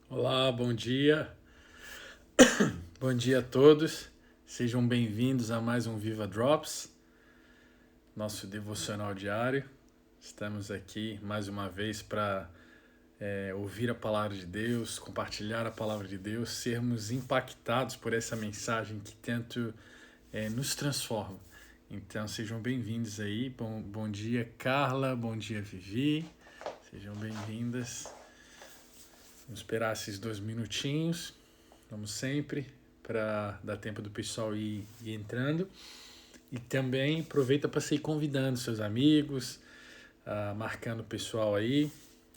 Olá, bom dia. Bom dia a todos. Sejam bem-vindos a mais um Viva Drops, nosso devocional diário. Estamos aqui mais uma vez para ouvir a palavra de Deus, compartilhar a palavra de Deus, sermos impactados por essa mensagem que tanto nos transforma. Então sejam bem-vindos aí. Bom dia, Carla. Bom dia, Vivi. Sejam bem-vindas. Vamos esperar esses 2 minutinhos, como sempre, para dar tempo do pessoal ir entrando. E também aproveita para ir convidando seus amigos, marcando o pessoal aí,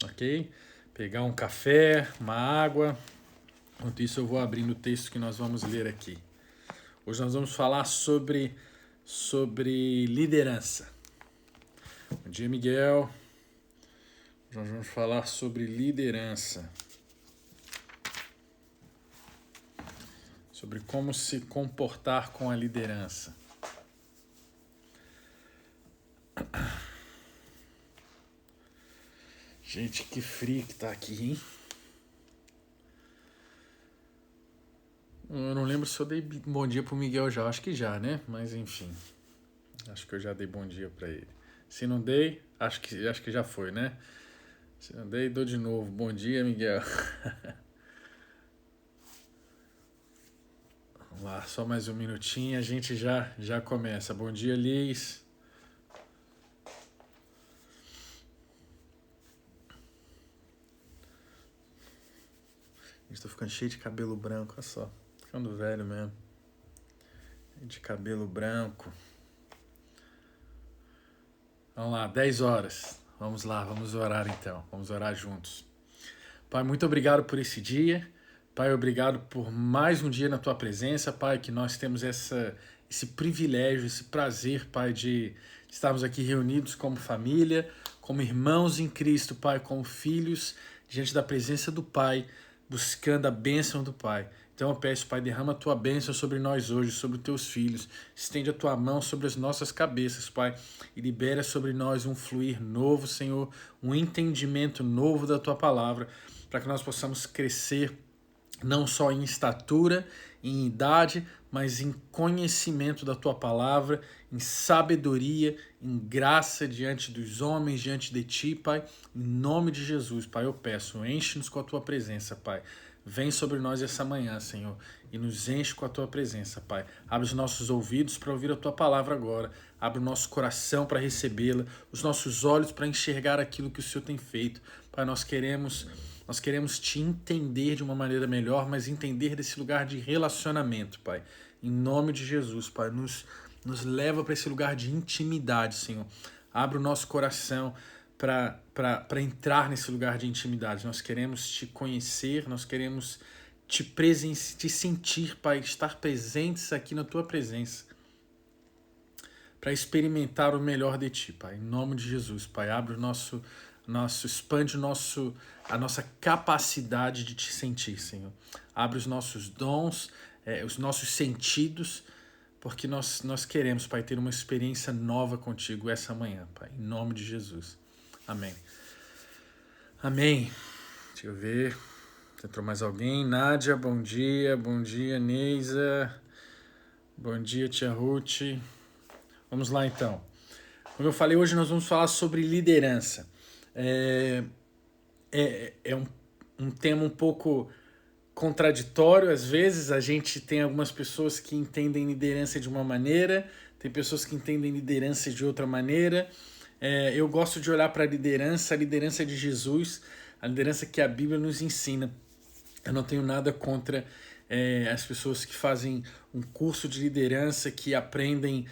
ok? Pegar um café, uma água. Enquanto isso eu vou abrindo o texto que nós vamos ler aqui. Hoje nós vamos falar sobre liderança. Bom dia, Miguel. Hoje nós vamos falar sobre liderança. Sobre como se comportar com a liderança. Gente, que frio que tá aqui, hein? Eu não lembro se eu dei bom dia pro Miguel já, acho que já, né? Mas enfim, acho que eu já dei bom dia para ele. Se não dei, acho que já foi, né? Se não dei, dou de novo. Bom dia, Miguel. Vamos lá, só mais um minutinho, a gente já começa. Bom dia, Liz. Estou ficando cheio de cabelo branco, olha só. Ficando velho mesmo. De cabelo branco. Vamos lá, 10 horas. Vamos lá, vamos orar então. Vamos orar juntos. Pai, muito obrigado por esse dia. Pai, obrigado por mais um dia na Tua presença. Pai, que nós temos esse privilégio, esse prazer, Pai, de estarmos aqui reunidos como família, como irmãos em Cristo, Pai, como filhos, diante da presença do Pai, buscando a bênção do Pai. Então eu peço, Pai, derrama a Tua bênção sobre nós hoje, sobre os Teus filhos. Estende a Tua mão sobre as nossas cabeças, Pai, e libera sobre nós um fluir novo, Senhor, um entendimento novo da Tua palavra, para que nós possamos crescer não só em estatura, em idade, mas em conhecimento da Tua palavra, em sabedoria, em graça diante dos homens, diante de Ti, Pai. Em nome de Jesus, Pai, eu peço, enche-nos com a Tua presença, Pai. Vem sobre nós essa manhã, Senhor, e nos enche com a Tua presença, Pai. Abre os nossos ouvidos para ouvir a Tua palavra agora. Abre o nosso coração para recebê-la, os nossos olhos para enxergar aquilo que o Senhor tem feito. Pai, nós queremos Te entender de uma maneira melhor, mas entender desse lugar de relacionamento, Pai. Em nome de Jesus, Pai, nos leva para esse lugar de intimidade, Senhor. Abre o nosso coração para entrar nesse lugar de intimidade. Nós queremos Te conhecer, nós queremos te sentir, Pai, estar presentes aqui na Tua presença, para experimentar o melhor de Ti, Pai. Em nome de Jesus, Pai, abre expande a nossa capacidade de Te sentir, Senhor. Abre os nossos dons, os nossos sentidos, porque nós queremos, Pai, ter uma experiência nova contigo essa manhã, Pai. Em nome de Jesus. Amém. Amém. Deixa eu ver. Entrou mais alguém? Nádia, bom dia. Bom dia, Neisa. Bom dia, Tia Ruth. Vamos lá, então. Como eu falei, hoje nós vamos falar sobre liderança. É um tema um pouco contraditório. Às vezes a gente tem algumas pessoas que entendem liderança de uma maneira, tem pessoas que entendem liderança de outra maneira. Eu gosto de olhar para a liderança de Jesus, a liderança que a Bíblia nos ensina. Eu não tenho nada contra as pessoas que fazem um curso de liderança, que aprendem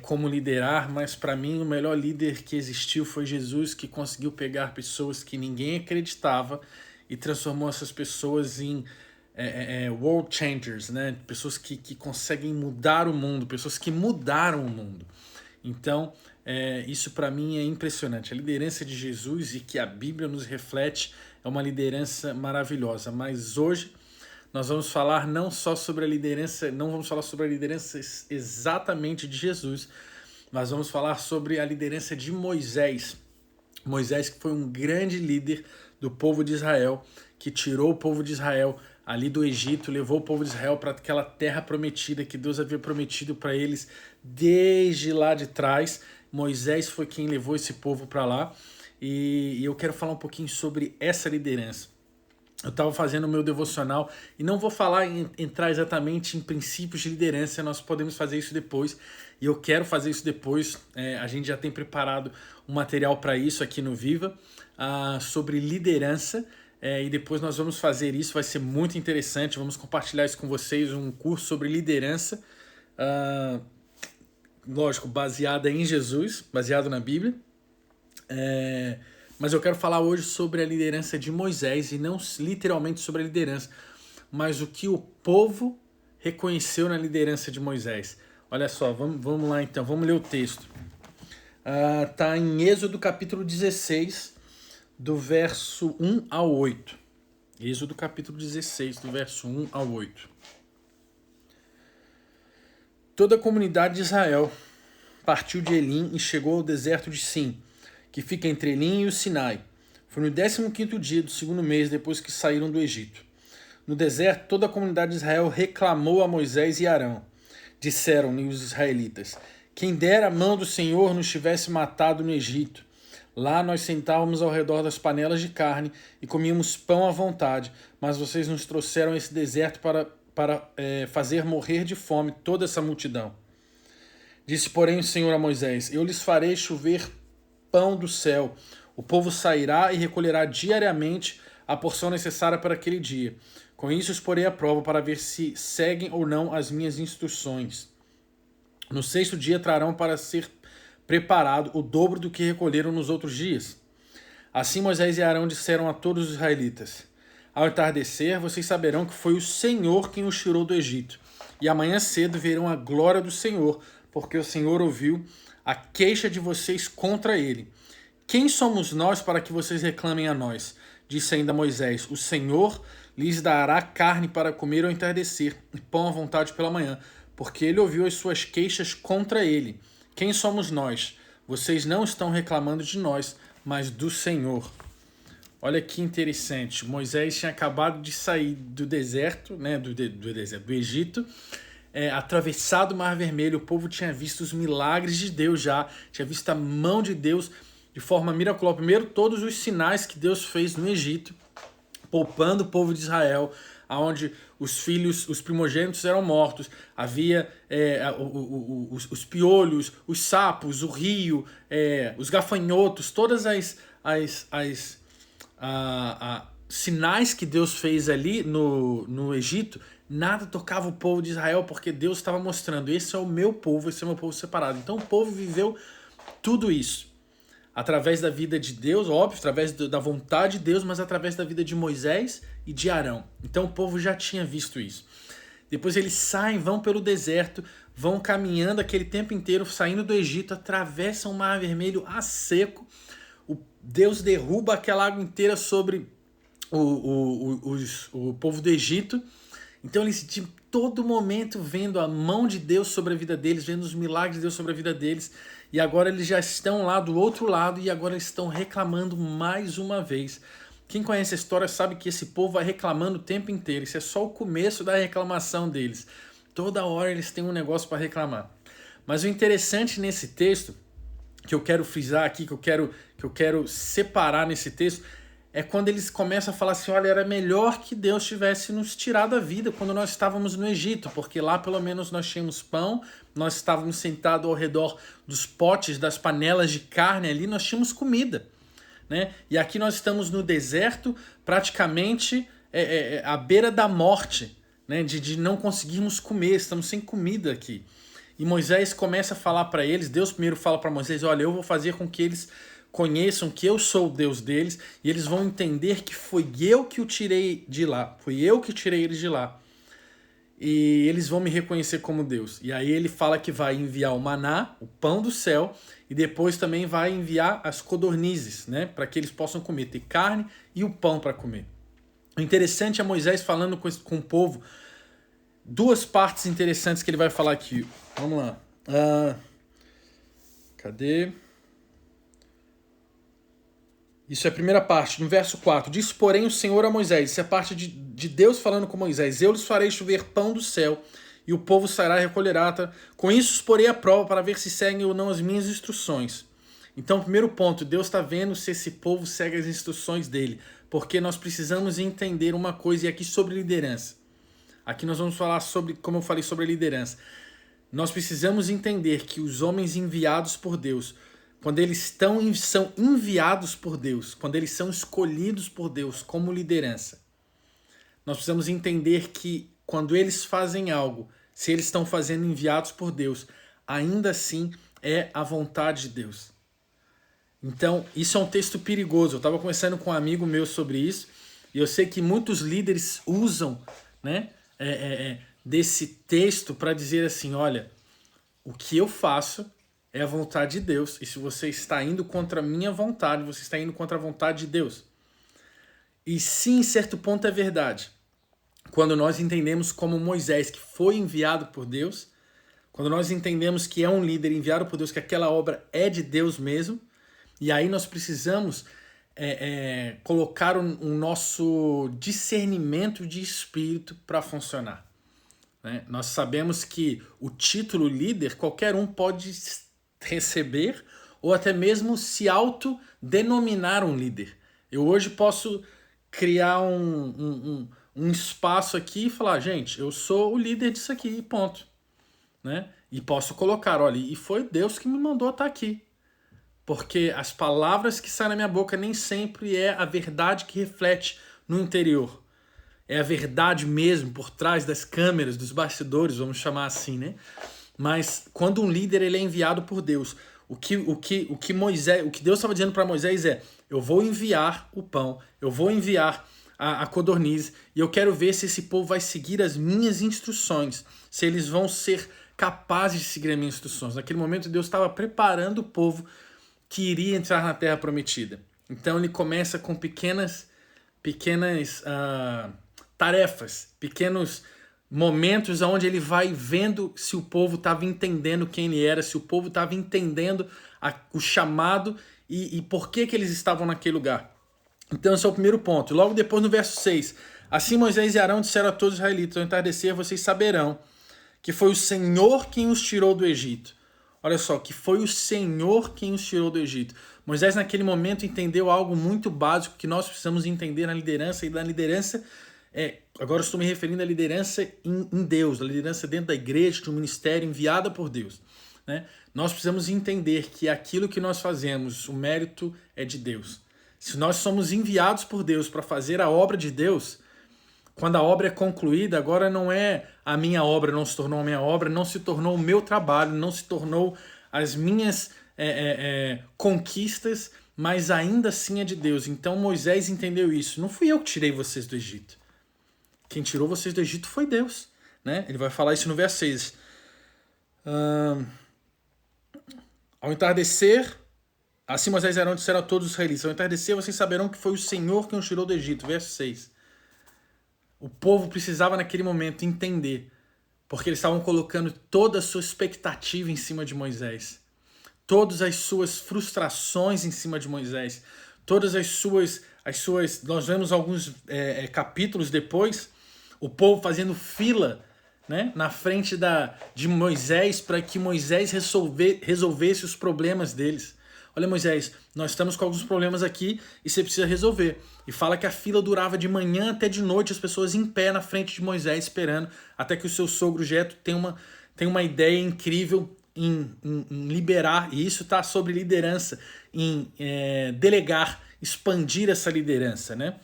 como liderar, mas para mim o melhor líder que existiu foi Jesus, que conseguiu pegar pessoas que ninguém acreditava e transformou essas pessoas em world changers, né? Pessoas que conseguem mudar o mundo, pessoas que mudaram o mundo. Então, isso para mim é impressionante. A liderança de Jesus, e que a Bíblia nos reflete, é uma liderança maravilhosa. Mas hoje nós vamos falar não só sobre a liderança, não vamos falar sobre a liderança exatamente de Jesus, mas vamos falar sobre a liderança de Moisés. Moisés, que foi um grande líder do povo de Israel, que tirou o povo de Israel ali do Egito, levou o povo de Israel para aquela terra prometida que Deus havia prometido para eles desde lá de trás. Moisés foi quem levou esse povo para lá. E eu quero falar um pouquinho sobre essa liderança. Eu estava fazendo o meu devocional e não vou entrar exatamente em princípios de liderança, nós podemos fazer isso depois e eu quero fazer isso depois. A gente já tem preparado um material para isso aqui no Viva, sobre liderança, e depois nós vamos fazer isso, vai ser muito interessante, vamos compartilhar isso com vocês, um curso sobre liderança, lógico, baseada em Jesus, baseado na Bíblia. Mas eu quero falar hoje sobre a liderança de Moisés e não literalmente sobre a liderança, mas o que o povo reconheceu na liderança de Moisés. Olha só, vamos lá então, vamos ler o texto. Tá em Êxodo capítulo 16, do verso 1 ao 8. Êxodo capítulo 16, do verso 1 ao 8. Toda a comunidade de Israel partiu de Elim e chegou ao deserto de Sim, que fica entre Elim e o Sinai. Foi no 15º dia do segundo mês depois que saíram do Egito. No deserto, toda a comunidade de Israel reclamou a Moisés e Arão. Disseram-lhe os israelitas: quem dera a mão do Senhor nos tivesse matado no Egito. Lá nós sentávamos ao redor das panelas de carne e comíamos pão à vontade, mas vocês nos trouxeram a esse deserto para fazer morrer de fome toda essa multidão. Disse, porém, o Senhor a Moisés: eu lhes farei chover pão do céu. O povo sairá e recolherá diariamente a porção necessária para aquele dia. Com isso os porei à prova para ver se seguem ou não as minhas instruções. No 6º dia trarão para ser preparado o dobro do que recolheram nos outros dias. Assim Moisés e Arão disseram a todos os israelitas: ao entardecer vocês saberão que foi o Senhor quem os tirou do Egito. E amanhã cedo verão a glória do Senhor, porque o Senhor ouviu a queixa de vocês contra ele. Quem somos nós para que vocês reclamem a nós? Disse ainda Moisés: o Senhor lhes dará carne para comer ao entardecer e pão à vontade pela manhã, porque ele ouviu as suas queixas contra ele. Quem somos nós? Vocês não estão reclamando de nós, mas do Senhor. Olha que interessante. Moisés tinha acabado de sair do deserto, né, do Egito, atravessado o Mar Vermelho. O povo tinha visto os milagres de Deus já, tinha visto a mão de Deus de forma miraculosa. Primeiro, todos os sinais que Deus fez no Egito, poupando o povo de Israel, onde os primogênitos eram mortos, havia os piolhos, os sapos, o rio, os gafanhotos, todas as sinais que Deus fez ali no Egito. Nada tocava o povo de Israel, porque Deus estava mostrando: esse é o meu povo, esse é o meu povo separado. Então o povo viveu tudo isso através da vida de Deus, óbvio, através da vontade de Deus, mas através da vida de Moisés e de Arão. Então o povo já tinha visto isso. Depois eles saem, vão pelo deserto, vão caminhando aquele tempo inteiro, saindo do Egito, atravessam o Mar Vermelho a seco. Deus derruba aquela água inteira sobre o povo do Egito. Então eles de todo momento vendo a mão de Deus sobre a vida deles, vendo os milagres de Deus sobre a vida deles. E agora eles já estão lá do outro lado e agora eles estão reclamando mais uma vez. Quem conhece a história sabe que esse povo vai reclamando o tempo inteiro. Isso é só o começo da reclamação deles. Toda hora eles têm um negócio para reclamar. Mas o interessante nesse texto, que eu quero frisar aqui, que eu quero separar nesse texto, é quando eles começam a falar assim: olha, era melhor que Deus tivesse nos tirado a vida quando nós estávamos no Egito, porque lá pelo menos nós tínhamos pão, nós estávamos sentados ao redor dos potes, das panelas de carne ali, nós tínhamos comida, né? E aqui nós estamos no deserto, praticamente à beira da morte, né? De não conseguirmos comer, estamos sem comida aqui. E Moisés começa a falar para eles, Deus primeiro fala para Moisés: olha, eu vou fazer com que eles conheçam que eu sou o Deus deles, e eles vão entender que foi eu que o tirei de lá, foi eu que tirei eles de lá. E eles vão me reconhecer como Deus. E aí ele fala que vai enviar o maná, o pão do céu, e depois também vai enviar as codornizes, né, para que eles possam comer, ter carne e o pão para comer. O interessante é Moisés falando com o povo, duas partes interessantes que ele vai falar aqui. Vamos lá. Cadê? Isso é a primeira parte, no verso 4. Diz, porém, o Senhor a Moisés. Isso é a parte de Deus falando com Moisés. Eu lhes farei chover pão do céu, e o povo sairá e recolherá. Com isso os porei à prova para ver se seguem ou não as minhas instruções. Então, primeiro ponto, Deus está vendo se esse povo segue as instruções dele. Porque nós precisamos entender uma coisa, e aqui sobre liderança. Aqui nós vamos falar sobre, como eu falei, sobre a liderança. Nós precisamos entender que os homens enviados por Deus, quando eles são enviados por Deus, quando eles são escolhidos por Deus como liderança, nós precisamos entender que quando eles fazem algo, se eles estão fazendo enviados por Deus, ainda assim é a vontade de Deus. Então, isso é um texto perigoso. Eu estava conversando com um amigo meu sobre isso, e eu sei que muitos líderes usam, né, desse texto para dizer assim, olha, o que eu faço é a vontade de Deus. E se você está indo contra a minha vontade, você está indo contra a vontade de Deus. E sim, em certo ponto é verdade. Quando nós entendemos como Moisés, que foi enviado por Deus, quando nós entendemos que é um líder enviado por Deus, que aquela obra é de Deus mesmo, e aí nós precisamos colocar o nosso discernimento de espírito para funcionar. Né? Nós sabemos que o título líder, qualquer um pode receber ou até mesmo se autodenominar um líder. Eu hoje posso criar um espaço aqui e falar, gente, eu sou o líder disso aqui, ponto. Né? E posso colocar, olha, e foi Deus que me mandou estar aqui. Porque as palavras que saem na minha boca nem sempre é a verdade que reflete no interior. É a verdade mesmo por trás das câmeras, dos bastidores, vamos chamar assim, né? Mas quando um líder ele é enviado por Deus, o que Deus estava dizendo para Moisés é: eu vou enviar o pão, eu vou enviar a codorniz, e eu quero ver se esse povo vai seguir as minhas instruções, se eles vão ser capazes de seguir as minhas instruções. Naquele momento Deus estava preparando o povo que iria entrar na Terra Prometida. Então ele começa com pequenas tarefas, pequenos momentos onde ele vai vendo se o povo estava entendendo quem ele era, se o povo estava entendendo o chamado e por que eles estavam naquele lugar. Então esse é o primeiro ponto. Logo depois no verso 6, assim Moisés e Arão disseram a todos os israelitas, ao entardecer vocês saberão que foi o Senhor quem os tirou do Egito. Olha só, que foi o Senhor quem os tirou do Egito. Moisés naquele momento entendeu algo muito básico que nós precisamos entender na liderança, e na liderança, agora eu estou me referindo à liderança em Deus, a liderança dentro da igreja, de um ministério enviada por Deus. Né? Nós precisamos entender que aquilo que nós fazemos, o mérito é de Deus. Se nós somos enviados por Deus para fazer a obra de Deus, quando a obra é concluída, agora não é a minha obra, não se tornou a minha obra, não se tornou o meu trabalho, não se tornou as minhas conquistas, mas ainda assim é de Deus. Então Moisés entendeu isso. Não fui eu que tirei vocês do Egito. Quem tirou vocês do Egito foi Deus. Né? Ele vai falar isso no verso 6. Ao entardecer, assim Moisés e Arão disseram a todos os israelitas, ao entardecer vocês saberão que foi o Senhor quem os tirou do Egito. Verso 6. O povo precisava naquele momento entender, porque eles estavam colocando toda a sua expectativa em cima de Moisés, todas as suas frustrações em cima de Moisés, todas as suas nós vemos alguns capítulos depois, o povo fazendo fila, né, na frente de Moisés para que Moisés resolvesse os problemas deles. Olha, Moisés, nós estamos com alguns problemas aqui e você precisa resolver. E fala que a fila durava de manhã até de noite, as pessoas em pé na frente de Moisés esperando, até que o seu sogro Jetro tem uma ideia incrível em liberar, e isso está sobre liderança, em delegar, expandir essa liderança. Né?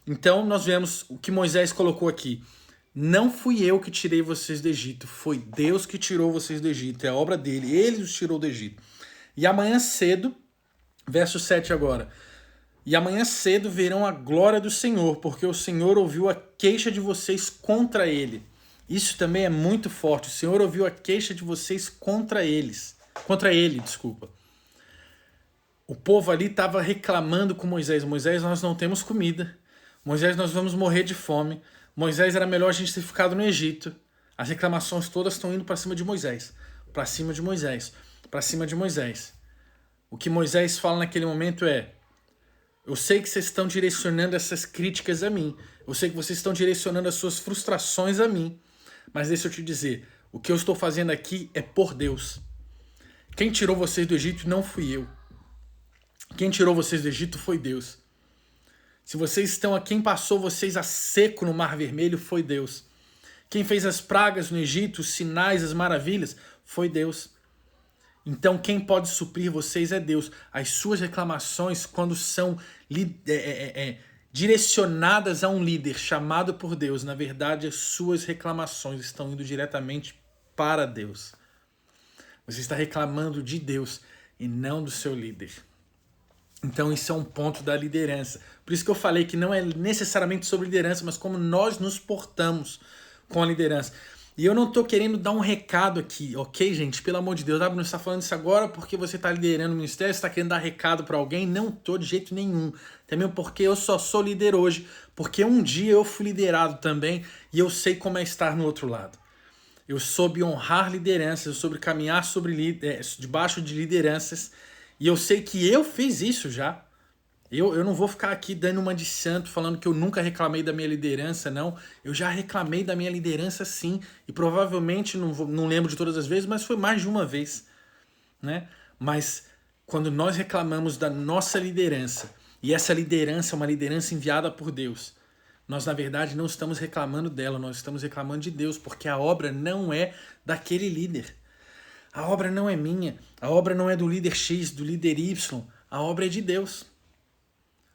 Então nós vemos o que Moisés colocou aqui. Não fui eu que tirei vocês do Egito, foi Deus que tirou vocês do Egito, é a obra dele, ele os tirou do Egito. E amanhã cedo, verso 7 agora, e amanhã cedo verão a glória do Senhor, porque o Senhor ouviu a queixa de vocês contra ele. Isso também é muito forte, o Senhor ouviu a queixa de vocês contra ele. O povo ali estava reclamando com Moisés, Moisés, nós não temos comida, Moisés, nós vamos morrer de fome, Moisés, era melhor a gente ter ficado no Egito. As reclamações todas estão indo para cima de Moisés, para cima de Moisés, para cima de Moisés. O que Moisés fala naquele momento é: Eu sei que vocês estão direcionando essas críticas a mim. Eu sei que vocês estão direcionando as suas frustrações a mim. Mas deixa eu te dizer, o que eu estou fazendo aqui é por Deus. Quem tirou vocês do Egito não fui eu. Quem tirou vocês do Egito foi Deus. Se vocês estão aqui, quem passou vocês a seco no Mar Vermelho foi Deus. Quem fez as pragas no Egito, os sinais, as maravilhas, foi Deus. Então quem pode suprir vocês é Deus. As suas reclamações, quando são direcionadas a um líder chamado por Deus, na verdade as suas reclamações estão indo diretamente para Deus. Você está reclamando de Deus e não do seu líder. Então isso é um ponto da liderança. Por isso que eu falei que não é necessariamente sobre liderança, mas como nós nos portamos com a liderança. E eu não tô querendo dar um recado aqui, ok, gente? Pelo amor de Deus, não está falando isso agora porque você está liderando o ministério, você está querendo dar recado para alguém? Não tô de jeito nenhum. Até mesmo porque eu só sou líder hoje, porque um dia eu fui liderado também e eu sei como é estar no outro lado. Eu soube honrar lideranças, eu soube caminhar debaixo de lideranças e eu sei que eu fiz isso já. Eu não vou ficar aqui dando uma de santo, falando que eu nunca reclamei da minha liderança, não. Eu já reclamei da minha liderança, sim. E provavelmente, não lembro de todas as vezes, mas foi mais de uma vez, né? Mas quando nós reclamamos da nossa liderança, e essa liderança é uma liderança enviada por Deus, nós, na verdade, não estamos reclamando dela, nós estamos reclamando de Deus, porque a obra não é daquele líder. A obra não é minha, a obra não é do líder X, do líder Y, a obra é de Deus.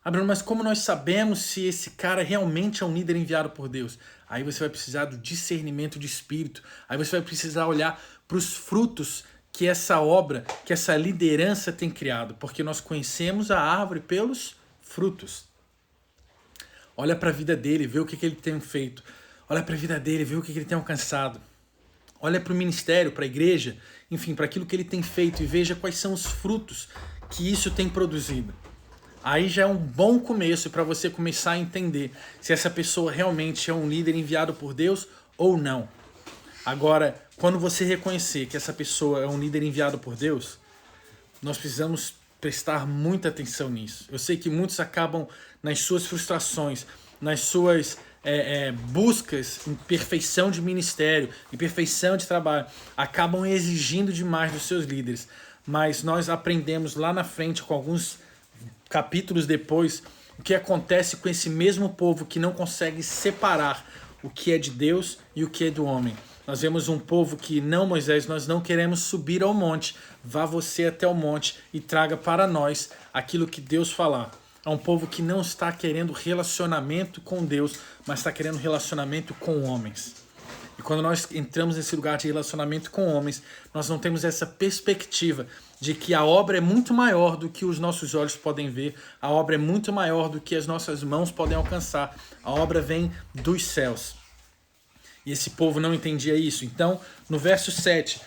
Bruno, mas como nós sabemos se esse cara realmente é um líder enviado por Deus? Aí você vai precisar do discernimento de espírito. Aí você vai precisar olhar para os frutos que essa obra, que essa liderança tem criado. Porque nós conhecemos a árvore pelos frutos. Olha para a vida dele, vê o que ele tem feito. Olha para a vida dele, vê o que ele tem alcançado. Olha para o ministério, para a igreja, enfim, para aquilo que ele tem feito e veja quais são os frutos que isso tem produzido. Aí já é um bom começo para você começar a entender se essa pessoa realmente é um líder enviado por Deus ou não. Agora, quando você reconhecer que essa pessoa é um líder enviado por Deus, nós precisamos prestar muita atenção nisso. Eu sei que muitos acabam nas suas frustrações, nas suas buscas em perfeição de ministério, em perfeição de trabalho, acabam exigindo demais dos seus líderes. Mas nós aprendemos lá na frente com alguns capítulos depois, o que acontece com esse mesmo povo que não consegue separar o que é de Deus e o que é do homem. Nós vemos um povo que, não, Moisés, nós não queremos subir ao monte. Vá você até o monte e traga para nós aquilo que Deus falar. É um povo que não está querendo relacionamento com Deus, mas está querendo relacionamento com homens. E quando nós entramos nesse lugar de relacionamento com homens, nós não temos essa perspectiva de que a obra é muito maior do que os nossos olhos podem ver, a obra é muito maior do que as nossas mãos podem alcançar, a obra vem dos céus. E esse povo não entendia isso. Então, no verso 7,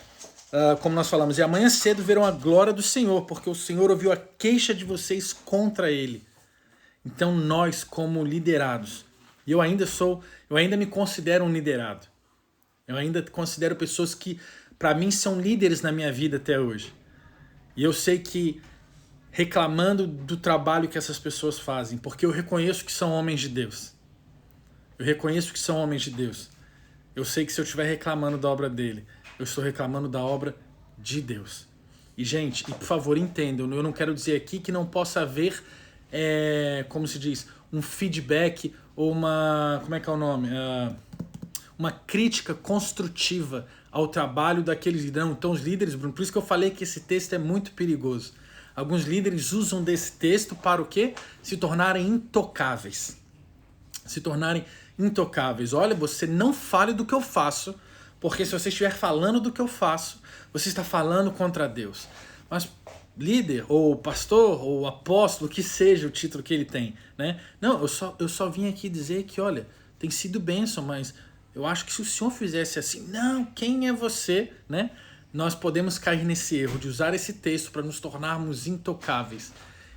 como nós falamos, e amanhã cedo verão a glória do Senhor, porque o Senhor ouviu a queixa de vocês contra ele. Então, nós, como liderados, e eu ainda me considero um liderado. Eu ainda considero pessoas que, para mim, são líderes na minha vida até hoje. E eu sei que, reclamando do trabalho que essas pessoas fazem, porque eu reconheço que são homens de Deus. Eu reconheço que são homens de Deus. Eu sei que se eu estiver reclamando da obra dele, eu estou reclamando da obra de Deus. E, gente, por favor, entendam, eu não quero dizer aqui que não possa haver, como se diz, um feedback ou uma... Como é que é o nome? Uma crítica construtiva ao trabalho daqueles líderes. Então os líderes, Bruno, por isso que eu falei que esse texto é muito perigoso. Alguns líderes usam desse texto para o quê? Se tornarem intocáveis. Se tornarem intocáveis. Olha, você não fale do que eu faço, porque se você estiver falando do que eu faço, você está falando contra Deus. Mas líder, ou pastor, ou apóstolo, que seja o título que ele tem, né? Não, eu só vim aqui dizer que, olha, tem sido bênção, mas eu acho que se o senhor fizesse assim, não, quem é você, né? Nós podemos cair nesse erro de usar esse texto para nos tornarmos intocáveis.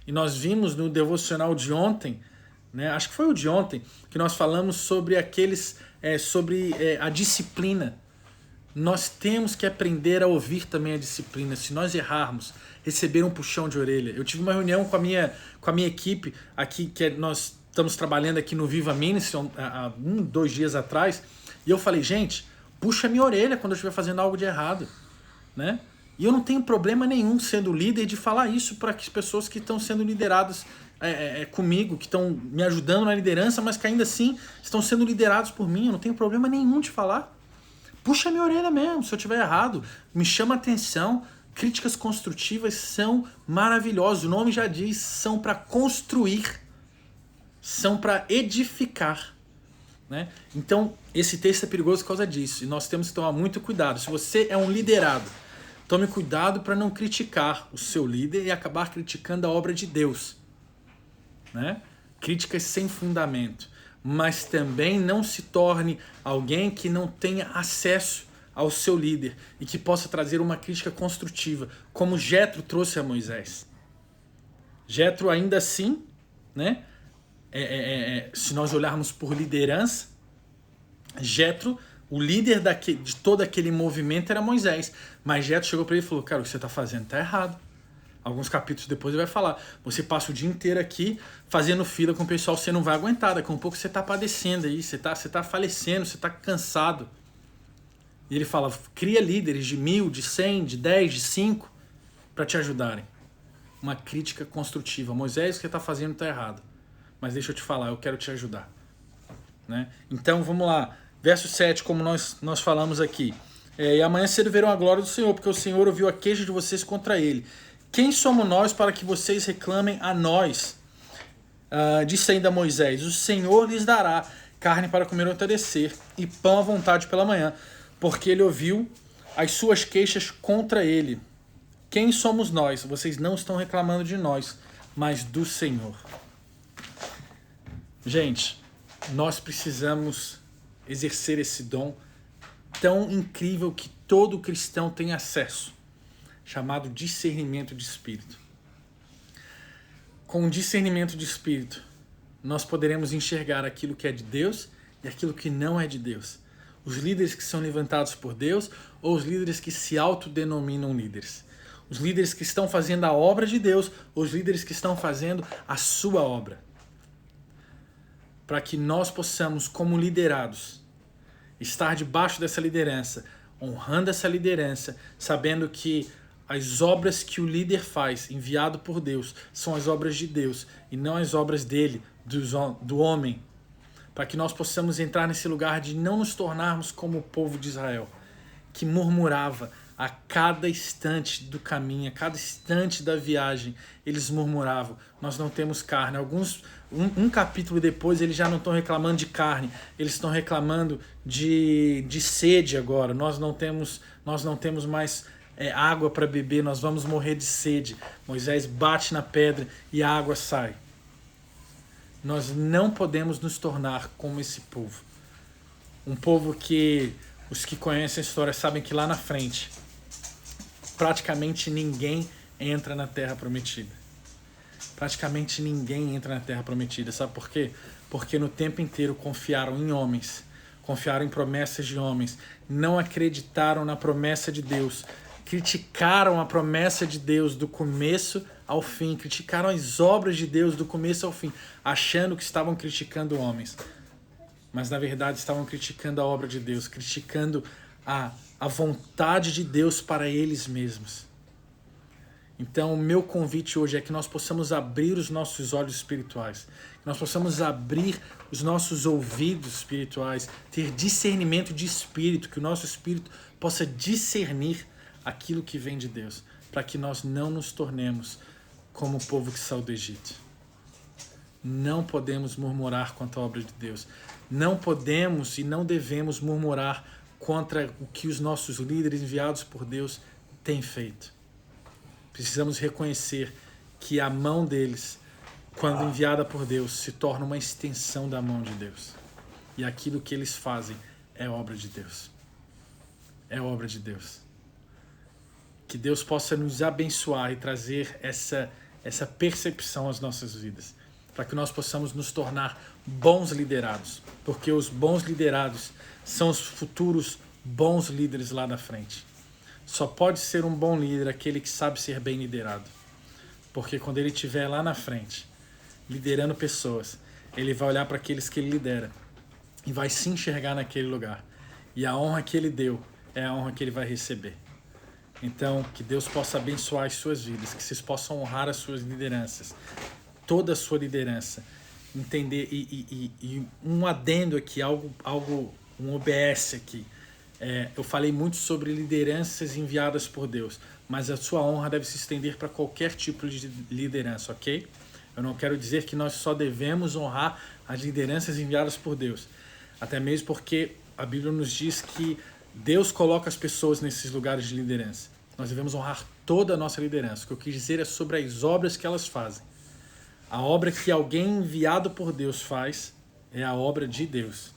E nós vimos no devocional de ontem, né? Acho que foi o de ontem, que nós falamos sobre a disciplina. Nós temos que aprender a ouvir também a disciplina. Se nós errarmos, receber um puxão de orelha. Eu tive uma reunião com a minha equipe aqui, nós estamos trabalhando aqui no Viva Ministry há 2 dias atrás, e eu falei, gente, puxa a minha orelha quando eu estiver fazendo algo de errado, né? E eu não tenho problema nenhum sendo líder de falar isso para as pessoas que estão sendo lideradas comigo, que estão me ajudando na liderança, mas que ainda assim estão sendo liderados por mim. Eu não tenho problema nenhum de falar. Puxa a minha orelha mesmo, se eu estiver errado, me chama a atenção. Críticas construtivas são maravilhosas, o nome já diz, são para construir, são para edificar, né? Então, esse texto é perigoso por causa disso, e nós temos que tomar muito cuidado. Se você é um liderado, tome cuidado para não criticar o seu líder e acabar criticando a obra de Deus, né? Críticas sem fundamento. Mas também não se torne alguém que não tenha acesso ao seu líder e que possa trazer uma crítica construtiva, como Jetro trouxe a Moisés. Jetro ainda assim, né? Se nós olharmos por liderança, Jetro, o líder de todo aquele movimento era Moisés. Mas Jetro chegou para ele e falou, cara, o que você está fazendo está errado. Alguns capítulos depois ele vai falar, você passa o dia inteiro aqui fazendo fila com o pessoal, você não vai aguentar, daqui a um pouco você está padecendo aí, você tá falecendo, você está cansado. E ele fala, cria líderes de 1000, de 100, de 10, de 5 para te ajudarem. Uma crítica construtiva. Moisés, o que você está fazendo está errado. Mas deixa eu te falar, eu quero te ajudar, né? Então vamos lá, verso 7, como nós falamos aqui. E amanhã cedo verão a glória do Senhor, porque o Senhor ouviu a queixa de vocês contra ele. Quem somos nós para que vocês reclamem a nós? Disse ainda Moisés, o Senhor lhes dará carne para comer ao entardecer e pão à vontade pela manhã, porque ele ouviu as suas queixas contra ele. Quem somos nós? Vocês não estão reclamando de nós, mas do Senhor. Gente, nós precisamos exercer esse dom tão incrível que todo cristão tem acesso, chamado discernimento de espírito. Com o discernimento de espírito, nós poderemos enxergar aquilo que é de Deus e aquilo que não é de Deus. Os líderes que são levantados por Deus ou os líderes que se autodenominam líderes. Os líderes que estão fazendo a obra de Deus ou os líderes que estão fazendo a sua obra. Para que nós possamos, como liderados, estar debaixo dessa liderança, honrando essa liderança, sabendo que as obras que o líder faz, enviado por Deus, são as obras de Deus e não as obras dele, do homem. Para que nós possamos entrar nesse lugar de não nos tornarmos como o povo de Israel, que murmurava a cada instante do caminho, a cada instante da viagem. Eles murmuravam, nós não temos carne. Um capítulo depois eles já não estão reclamando de carne, eles estão reclamando de sede agora. Nós não temos mais água para beber, nós vamos morrer de sede. Moisés bate na pedra e a água sai. Nós não podemos nos tornar como esse povo. Um povo que os que conhecem a história sabem que lá na frente praticamente ninguém entra na Terra Prometida. Praticamente ninguém entra na Terra Prometida. Sabe por quê? Porque no tempo inteiro confiaram em homens, confiaram em promessas de homens, não acreditaram na promessa de Deus, criticaram a promessa de Deus do começo ao fim, criticaram as obras de Deus do começo ao fim, achando que estavam criticando homens. Mas na verdade estavam criticando a obra de Deus, criticando a vontade de Deus para eles mesmos. Então o meu convite hoje é que nós possamos abrir os nossos olhos espirituais, que nós possamos abrir os nossos ouvidos espirituais, ter discernimento de espírito, que o nosso espírito possa discernir aquilo que vem de Deus, para que nós não nos tornemos como o povo que saiu do Egito. Não podemos murmurar contra a obra de Deus. Não podemos e não devemos murmurar contra o que os nossos líderes enviados por Deus têm feito. Precisamos reconhecer que a mão deles, quando enviada por Deus, se torna uma extensão da mão de Deus. E aquilo que eles fazem é obra de Deus. É obra de Deus. Que Deus possa nos abençoar e trazer essa percepção às nossas vidas, para que nós possamos nos tornar bons liderados, porque os bons liderados são os futuros bons líderes lá na frente. Só pode ser um bom líder aquele que sabe ser bem liderado. Porque quando ele estiver lá na frente, liderando pessoas, ele vai olhar para aqueles que ele lidera e vai se enxergar naquele lugar. E a honra que ele deu é a honra que ele vai receber. Então, que Deus possa abençoar as suas vidas, que vocês possam honrar as suas lideranças, toda a sua liderança. Entender, e um adendo aqui, um OBS aqui. Eu falei muito sobre lideranças enviadas por Deus, mas a sua honra deve se estender para qualquer tipo de liderança, ok? Eu não quero dizer que nós só devemos honrar as lideranças enviadas por Deus, até mesmo porque a Bíblia nos diz que Deus coloca as pessoas nesses lugares de liderança. Nós devemos honrar toda a nossa liderança. O que eu quis dizer é sobre as obras que elas fazem. A obra que alguém enviado por Deus faz é a obra de Deus.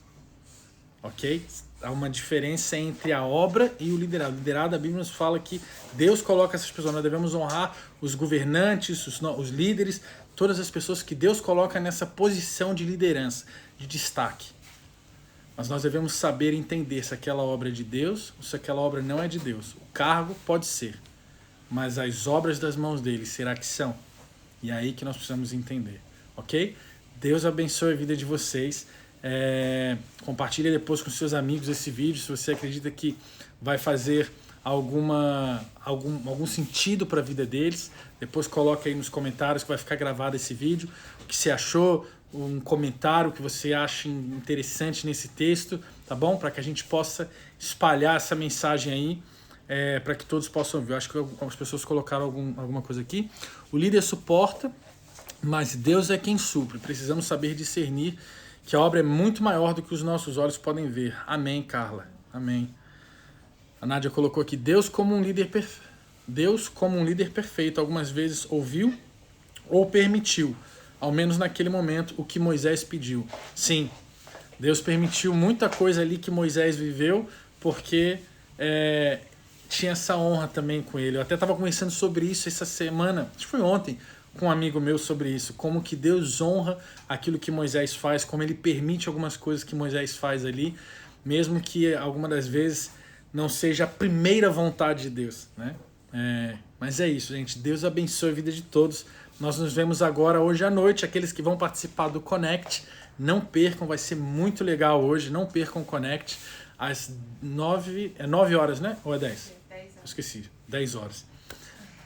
Ok? Há uma diferença entre a obra e o liderado. O liderado, a Bíblia nos fala que Deus coloca essas pessoas. Nós devemos honrar os governantes, os líderes, todas as pessoas que Deus coloca nessa posição de liderança, de destaque. Mas nós devemos saber entender se aquela obra é de Deus ou se aquela obra não é de Deus. O cargo pode ser, mas as obras das mãos dele, será que são? E é aí que nós precisamos entender, ok? Deus abençoe a vida de vocês. Compartilha depois com seus amigos esse vídeo, se você acredita que vai fazer algum sentido para a vida deles. Depois coloca aí nos comentários que vai ficar gravado esse vídeo, o que você achou, um comentário que você acha interessante nesse texto, tá bom? Para que a gente possa espalhar essa mensagem aí, para que todos possam ver. Eu acho que algumas pessoas colocaram alguma coisa aqui. O líder suporta, mas Deus é quem supre. Precisamos saber discernir que a obra é muito maior do que os nossos olhos podem ver. Amém, Carla. Amém. A Nádia colocou aqui, Deus como um líder perfeito, algumas vezes ouviu ou permitiu, ao menos naquele momento, o que Moisés pediu. Sim, Deus permitiu muita coisa ali que Moisés viveu, porque tinha essa honra também com ele. Eu até estava conversando sobre isso essa semana, acho que foi ontem, com um amigo meu sobre isso, como que Deus honra aquilo que Moisés faz, como ele permite algumas coisas que Moisés faz ali, mesmo que algumas das vezes não seja a primeira vontade de Deus, né? Mas é isso, gente. Deus abençoe a vida de todos. Nós nos vemos agora hoje à noite. Aqueles que vão participar do Connect, não percam, vai ser muito legal hoje. Não percam o Connect às 9 horas, né? Ou é 10? 10 horas. Esqueci, 10 horas.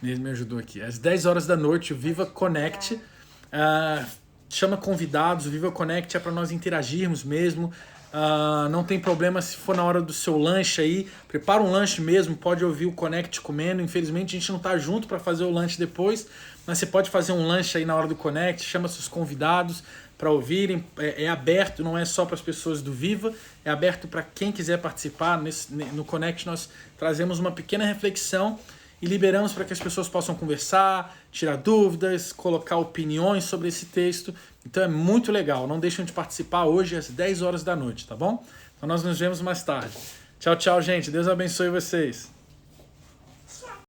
Ele me ajudou aqui. Às 10 horas da noite, o Viva Connect. Chama convidados, o Viva Connect é para nós interagirmos mesmo. Não tem problema se for na hora do seu lanche aí, prepara um lanche mesmo, pode ouvir o Connect comendo. Infelizmente a gente não tá junto para fazer o lanche depois, mas você pode fazer um lanche aí na hora do Connect, chama seus convidados para ouvirem. É aberto, não é só para as pessoas do Viva, é aberto para quem quiser participar. No Connect nós trazemos uma pequena reflexão e liberamos para que as pessoas possam conversar, tirar dúvidas, colocar opiniões sobre esse texto. Então é muito legal. Não deixem de participar hoje às 10 horas da noite, tá bom? Então nós nos vemos mais tarde. Tchau, tchau, gente. Deus abençoe vocês.